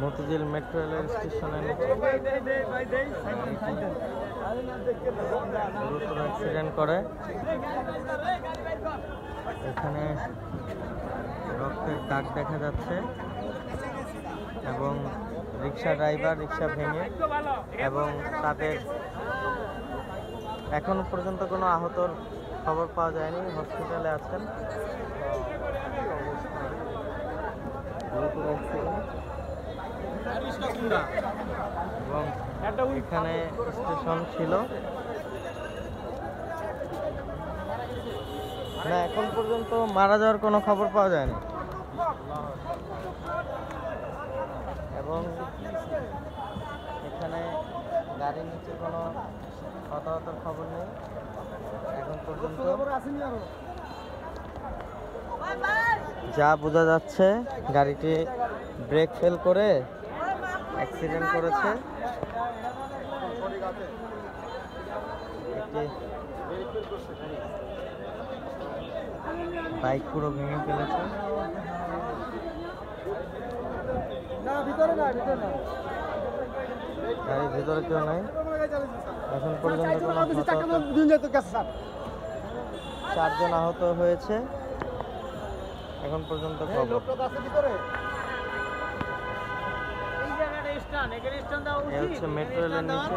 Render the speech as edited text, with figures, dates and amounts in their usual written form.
Motijheel metro rail স্টেশনের গুরুতর accident করে। এখানে রক্তের দাগ দেখা যাচ্ছে এবং রিক্সা ড্রাইভার রিক্সা ভেঙে এবং তাদের এখনো পর্যন্ত কোনো আহতর খবর পাওয়া যায়নি, হসপিটালে আছেন। গুরুতর অ্যাক্সিডেন্ট এবং এখানে স্টেশন ছিল না, এখন পর্যন্ত মারা যাওয়ার কোনো খবর পাওয়া যায়নি এবং এখানে গাড়ির নিচে কোনো হতাহতের খবর নেই এখন পর্যন্ত। যা বোঝা যাচ্ছে গাড়িটি ব্রেক ফেল করে অ্যাক্সিডেন্ট করেছে। একটি বাইক পুরো ভেঙে ফেলেছে। গাড়ির ভিতরে কেউ নাই এখন পর্যন্ত। কোনো 4 জন আহত হয়েছে এখন পর্যন্ত খবর। এই হচ্ছে মেট্রো রেলের নিচে।